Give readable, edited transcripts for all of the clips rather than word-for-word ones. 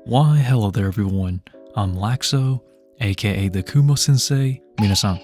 Why, hello there everyone. I'm Laxow, aka the Kumo Sensei. Minasan,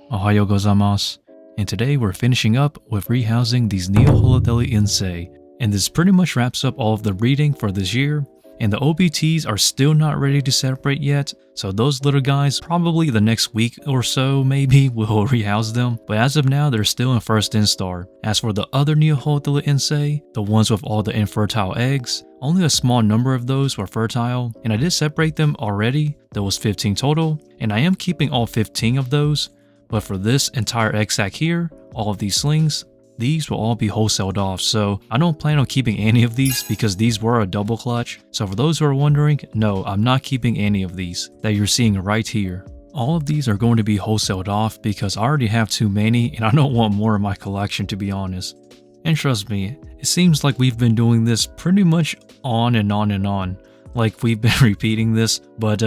ohayo gozaimasu. And today we're finishing up with rehousing these Neoholothele incei. And this pretty much wraps up all of the reading for this year. And the OBTs are still not ready to separate yet, so those little guys, probably the next week or so maybe, we'll rehouse them, but as of now they're still in first instar. As for the other Neoholothele incei, the ones with all the infertile eggs, only a small number of those were fertile, and I did separate them already. There was 15 total, and I am keeping all 15 of those, but for this entire egg sac here, all of these slings, these will all be wholesaled off, so I don't plan on keeping any of these because these were a double clutch. So for those who are wondering, no, I'm not keeping any of these that you're seeing right here. All of these are going to be wholesaled off because I already have too many and I don't want more in my collection, to be honest. And trust me, it seems like we've been doing this pretty much on and on and on. Like we've been repeating this, but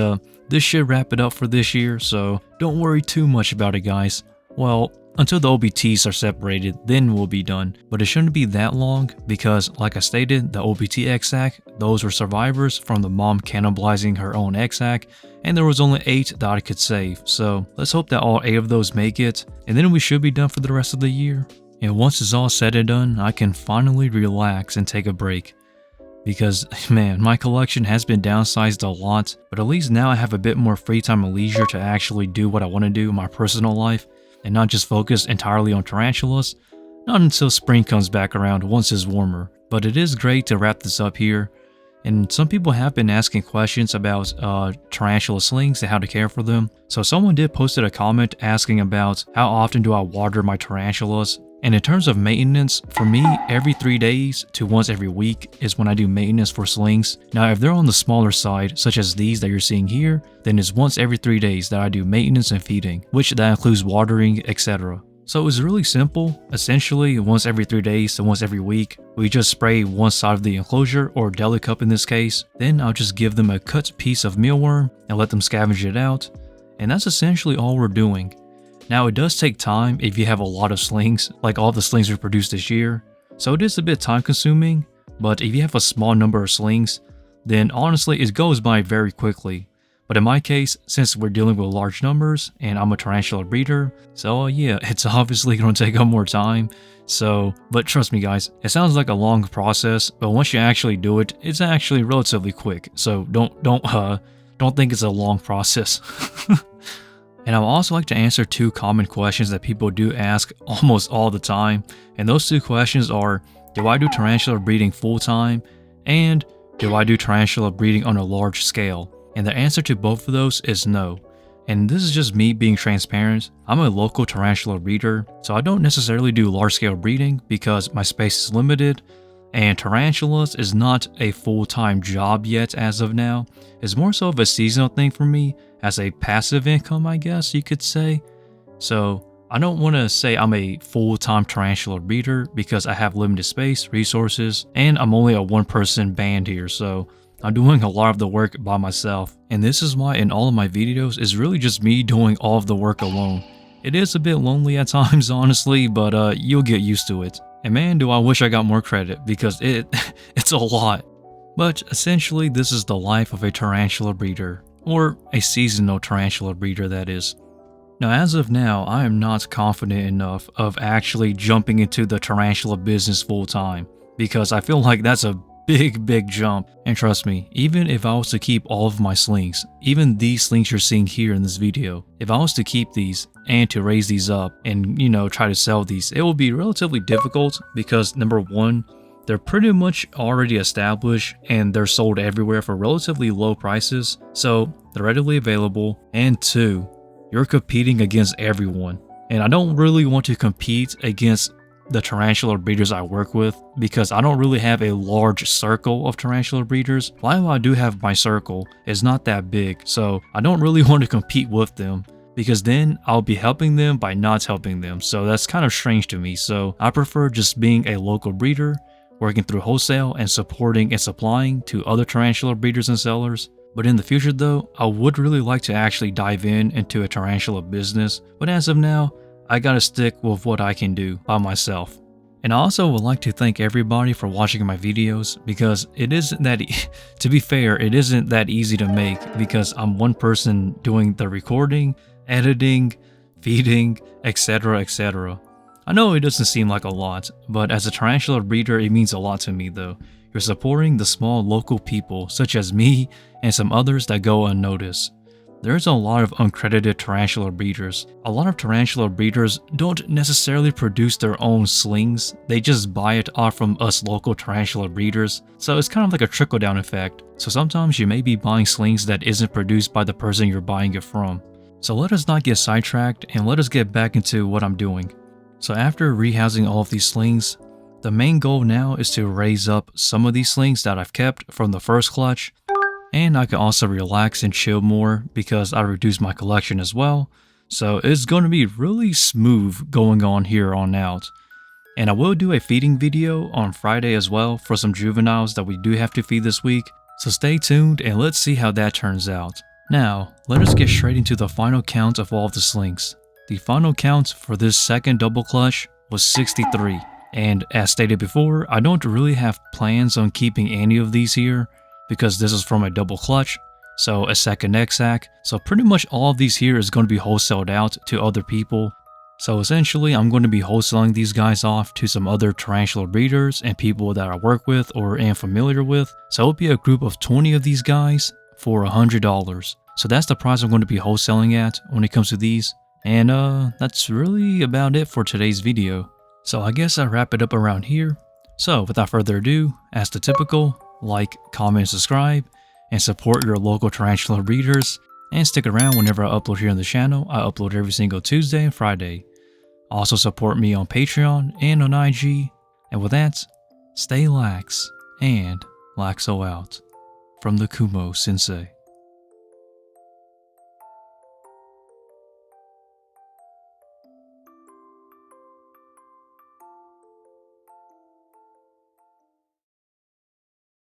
this should wrap it up for this year, so don't worry too much about it, guys. Well, until the OBTs are separated, then we'll be done. But it shouldn't be that long because, like I stated, the OBT egg sac, those were survivors from the mom cannibalizing her own egg sac, and there was only 8 that I could save. So let's hope that all 8 of those make it, and then we should be done for the rest of the year. And once it's all said and done, I can finally relax and take a break. Because, man, my collection has been downsized a lot, but at least now I have a bit more free time and leisure to actually do what I want to do in my personal life, and not just focus entirely on tarantulas, not until spring comes back around once it's warmer. But it is great to wrap this up here, and some people have been asking questions about tarantula slings and how to care for them. So someone did posted a comment asking about how often do I water my tarantulas. And in terms of maintenance, for me, every 3 days to once every week is when I do maintenance for slings. Now, if they're on the smaller side, such as these that you're seeing here, then it's once every 3 days that I do maintenance and feeding, which that includes watering, etc. So it's really simple. Essentially, once every 3 days to once every week, we just spray one side of the enclosure, or deli cup in this case. Then I'll just give them a cut piece of mealworm and let them scavenge it out. And that's essentially all we're doing. Now, it does take time if you have a lot of slings, like all the slings we produced this year, so it is a bit time consuming, but if you have a small number of slings, then honestly it goes by very quickly. But in my case, since we're dealing with large numbers and I'm a tarantula breeder, so yeah, it's obviously going to take up more time. So, but trust me guys, it sounds like a long process, but once you actually do it, it's actually relatively quick. So don't think it's a long process. And I would also like to answer 2 common questions that people do ask almost all the time. And those 2 questions are, do I do tarantula breeding full time? And do I do tarantula breeding on a large scale? And the answer to both of those is no. And this is just me being transparent. I'm a local tarantula breeder, so I don't necessarily do large scale breeding because my space is limited. And tarantulas is not a full-time job yet as of now. It's more so of a seasonal thing for me, as a passive income, I guess you could say. So I don't want to say I'm a full-time tarantula breeder because I have limited space, resources, and I'm only a 1-person band here, so I'm doing a lot of the work by myself. And this is why in all of my videos it's really just me doing all of the work alone. It is a bit lonely at times, honestly, but you'll get used to it. And man, do I wish I got more credit because it's a lot. But essentially, this is the life of a tarantula breeder, or a seasonal tarantula breeder, that is. Now, as of now, I am not confident enough of actually jumping into the tarantula business full time, because I feel like that's a big jump. And trust me, even if I was to keep all of my slings, even these slings you're seeing here in this video, if I was to keep these and to raise these up and, try to sell these, it will be relatively difficult because number 1, they're pretty much already established and they're sold everywhere for relatively low prices, so they're readily available. And 2, you're competing against everyone. And I don't really want to compete against the tarantula breeders I work with because I don't really have a large circle of tarantula breeders. While I do have my circle, it's not that big, so I don't really want to compete with them because then I'll be helping them by not helping them, so that's kind of strange to me. So I prefer just being a local breeder, working through wholesale and supporting and supplying to other tarantula breeders and sellers. But in the future though, I would really like to actually dive into a tarantula business, but as of now, I gotta stick with what I can do by myself. And I also would like to thank everybody for watching my videos because it isn't that, to be fair, it isn't that easy to make because I'm one person doing the recording, editing, feeding, etc, etc. I know it doesn't seem like a lot, but as a tarantula breeder it means a lot to me though. You're supporting the small local people such as me and some others that go unnoticed. There's a lot of uncredited tarantula breeders. A lot of tarantula breeders don't necessarily produce their own slings, they just buy it off from us local tarantula breeders, so it's kind of like a trickle-down effect. So sometimes you may be buying slings that isn't produced by the person you're buying it from. So let us not get sidetracked and let us get back into what I'm doing. So after rehousing all of these slings, the main goal now is to raise up some of these slings that I've kept from the first clutch, and I can also relax and chill more because I reduced my collection as well, so it's going to be really smooth going on here on out. And I will do a feeding video on Friday as well for some juveniles that we do have to feed this week, so stay tuned and let's see how that turns out. Now, let us get straight into the final count of all of the slings. The final count for this second double clutch was 63. And as stated before, I don't really have plans on keeping any of these here because this is from a double clutch, so a second exac, so pretty much all of these here is going to be wholesaled out to other people. So essentially I'm going to be wholesaling these guys off to some other tarantula breeders and people that I work with or am familiar with, so it'll be a group of 20 of these guys for $100. So that's the price I'm going to be wholesaling at when it comes to these, and that's really about it for today's video. So I guess I wrap it up around here. So without further ado, as the typical, like, comment, subscribe, and support your local tarantula breeders, and stick around whenever I upload here on the channel. I upload every single Tuesday and Friday. Also support me on Patreon and on IG, and with that, stay lax, and Laxow out. From the Kumo Sensei.